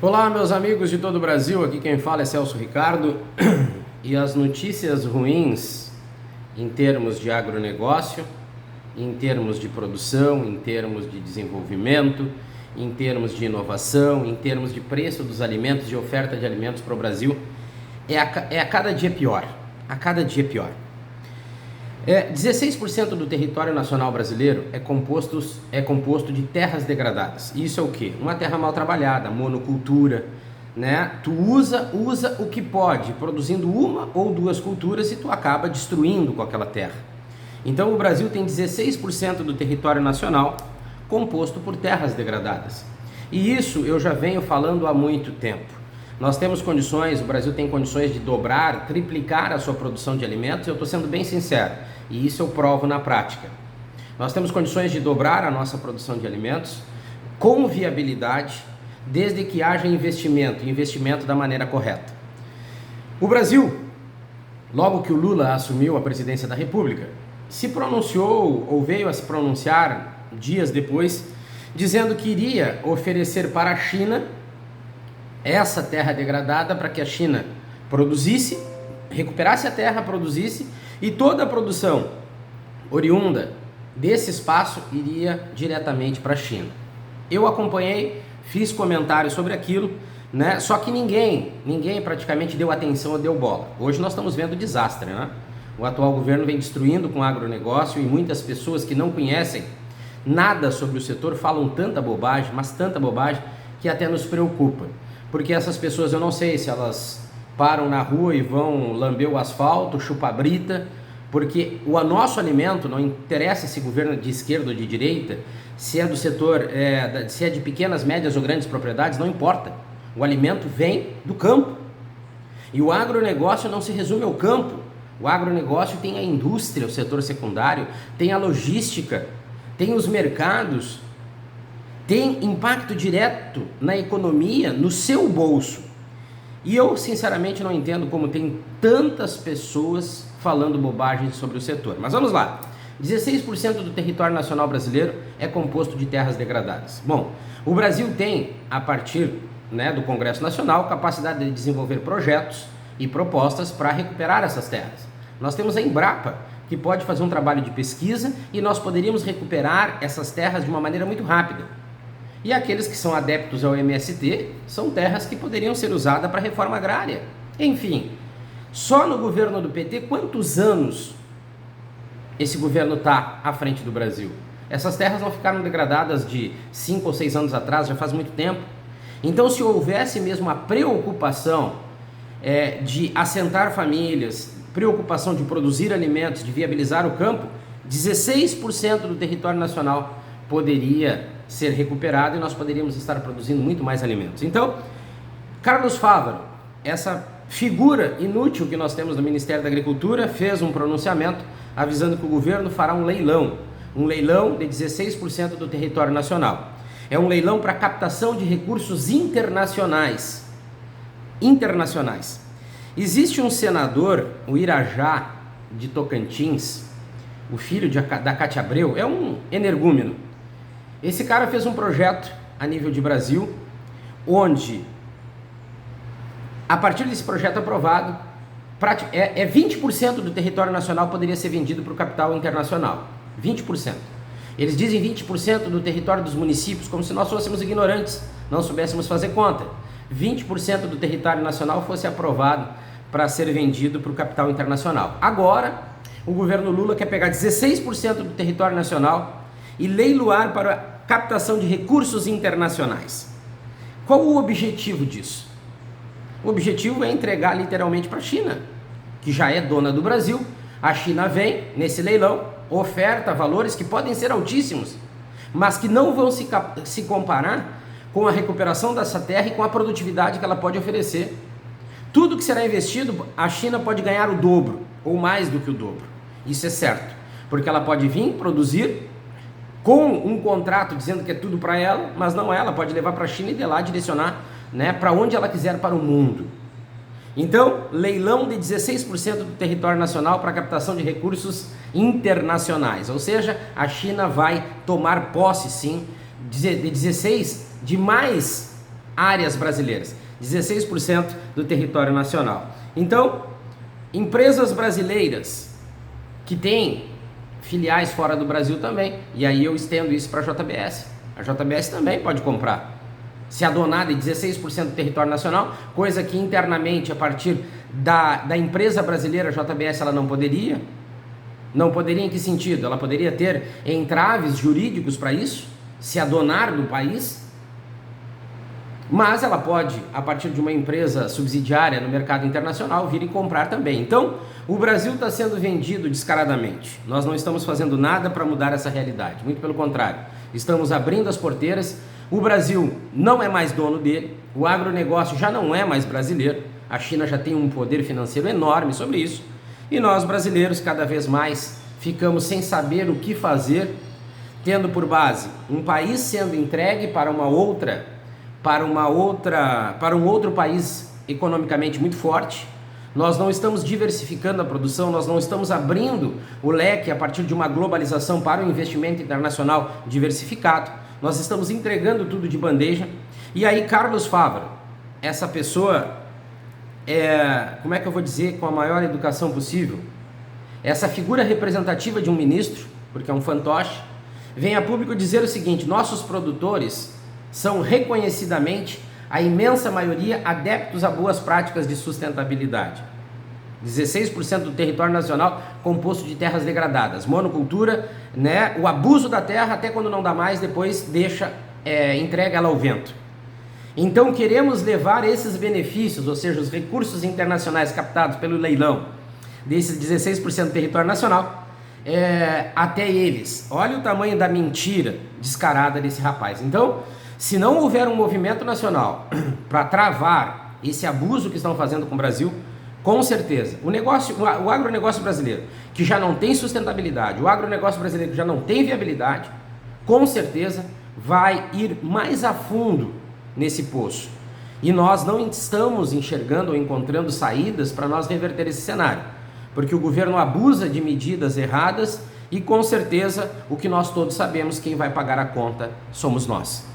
Olá, meus amigos de todo o Brasil, aqui quem fala é Celso Ricardo e as notícias ruins em termos de agronegócio, em termos de produção, em termos de desenvolvimento, em termos de inovação, em termos de preço dos alimentos, de oferta de alimentos para o Brasil, é a cada dia pior, a cada dia pior. 16% do território nacional brasileiro é composto de terras degradadas. Isso é o quê? Uma terra mal trabalhada, monocultura, né? Tu usa o que pode, produzindo uma ou duas culturas e tu acaba destruindo com aquela terra. Então o Brasil tem 16% do território nacional composto por terras degradadas. E isso eu já venho falando há muito tempo. Nós temos condições, o Brasil tem condições de dobrar, triplicar a sua produção de alimentos, eu estou sendo bem sincero, e isso eu provo na prática. Nós temos condições de dobrar a nossa produção de alimentos com viabilidade, desde que haja investimento da maneira correta. O Brasil, logo que o Lula assumiu a presidência da República, se pronunciou ou veio a se pronunciar dias depois, dizendo que iria oferecer para a China essa terra degradada para que a China produzisse, recuperasse a terra, produzisse, e toda a produção oriunda desse espaço iria diretamente para a China. Eu acompanhei, fiz comentários sobre aquilo, né? Só que ninguém praticamente deu atenção ou deu bola. Hoje nós estamos vendo o desastre, né? O atual governo vem destruindo com o agronegócio e muitas pessoas que não conhecem nada sobre o setor falam tanta bobagem, mas tanta bobagem, que até nos preocupa. Porque essas pessoas, eu não sei se elas param na rua e vão lamber o asfalto, chupar brita, porque o nosso alimento, não interessa se governo é de esquerda ou de direita, se é do setor, se é de pequenas, médias ou grandes propriedades, não importa. O alimento vem do campo. E o agronegócio não se resume ao campo. O agronegócio tem a indústria, o setor secundário, tem a logística, tem os mercados, tem impacto direto na economia, no seu bolso. E eu, sinceramente, não entendo como tem tantas pessoas falando bobagem sobre o setor. Mas vamos lá. 16% do território nacional brasileiro é composto de terras degradadas. Bom, o Brasil tem, a partir, do Congresso Nacional, capacidade de desenvolver projetos e propostas para recuperar essas terras. Nós temos a Embrapa, que pode fazer um trabalho de pesquisa e nós poderíamos recuperar essas terras de uma maneira muito rápida. E aqueles que são adeptos ao MST são terras que poderiam ser usadas para reforma agrária. Enfim, só no governo do PT, quantos anos esse governo está à frente do Brasil? Essas terras não ficaram degradadas de 5 ou 6 anos atrás, já faz muito tempo. Então, se houvesse mesmo a preocupação de assentar famílias, preocupação de produzir alimentos, de viabilizar o campo, 16% do território nacional poderia ser recuperado e nós poderíamos estar produzindo muito mais alimentos. Então, Carlos Fávaro, essa figura inútil que nós temos no Ministério da Agricultura, fez um pronunciamento avisando que o governo fará um leilão de 16% do território nacional. É um leilão para captação de recursos internacionais. Existe um senador, o Irajá de Tocantins, o filho da Cátia Abreu, é um energúmeno. Esse cara fez um projeto a nível de Brasil, onde, a partir desse projeto aprovado, 20% do território nacional poderia ser vendido para o capital internacional. 20%. Eles dizem 20% do território dos municípios, como se nós fôssemos ignorantes, não soubéssemos fazer conta. 20% do território nacional fosse aprovado para ser vendido para o capital internacional. Agora, o governo Lula quer pegar 16% do território nacional e leiloar para a captação de recursos internacionais. Qual o objetivo disso? O objetivo é entregar literalmente para a China, que já é dona do Brasil. A China vem nesse leilão, oferta valores que podem ser altíssimos, mas que não vão se comparar com a recuperação dessa terra e com a produtividade que ela pode oferecer. Tudo que será investido, a China pode ganhar o dobro, ou mais do que o dobro. Isso é certo, porque ela pode vir produzir com um contrato dizendo que é tudo para ela, mas não é, ela pode levar para a China e de lá direcionar, para onde ela quiser para o mundo. Então, leilão de 16% do território nacional para captação de recursos internacionais, ou seja, a China vai tomar posse sim de 16 de mais áreas brasileiras, 16% do território nacional. Então, empresas brasileiras que têm filiais fora do Brasil também, e aí eu estendo isso para a JBS. A JBS também pode comprar. Se adonar de 16% do território nacional, coisa que internamente, a partir da empresa brasileira, a JBS, ela não poderia. Não poderia em que sentido? Ela poderia ter entraves jurídicos para isso, se adonar do país, mas ela pode, a partir de uma empresa subsidiária no mercado internacional, vir e comprar também. Então, o Brasil está sendo vendido descaradamente. Nós não estamos fazendo nada para mudar essa realidade, muito pelo contrário. Estamos abrindo as porteiras, o Brasil não é mais dono dele, o agronegócio já não é mais brasileiro, a China já tem um poder financeiro enorme sobre isso, e nós brasileiros cada vez mais ficamos sem saber o que fazer, tendo por base um país sendo entregue para um outro país economicamente muito forte. Nós não estamos diversificando a produção, nós não estamos abrindo o leque a partir de uma globalização para o investimento internacional diversificado. Nós estamos entregando tudo de bandeja. E aí Carlos Fávaro, essa pessoa, como é que eu vou dizer, com a maior educação possível, essa figura representativa de um ministro, porque é um fantoche, vem a público dizer o seguinte: nossos produtores são reconhecidamente, a imensa maioria, adeptos a boas práticas de sustentabilidade. 16% do território nacional composto de terras degradadas, monocultura, né? O abuso da terra até quando não dá mais, depois entrega ela ao vento. Então queremos levar esses benefícios, ou seja, os recursos internacionais captados pelo leilão desses 16% do território nacional, até eles. Olha o tamanho da mentira descarada desse rapaz. Então, se não houver um movimento nacional para travar esse abuso que estão fazendo com o Brasil, com certeza, o agronegócio brasileiro, que já não tem sustentabilidade, o agronegócio brasileiro que já não tem viabilidade, com certeza vai ir mais a fundo nesse poço. E nós não estamos enxergando ou encontrando saídas para nós reverter esse cenário, porque o governo abusa de medidas erradas e, com certeza, o que nós todos sabemos, quem vai pagar a conta somos nós.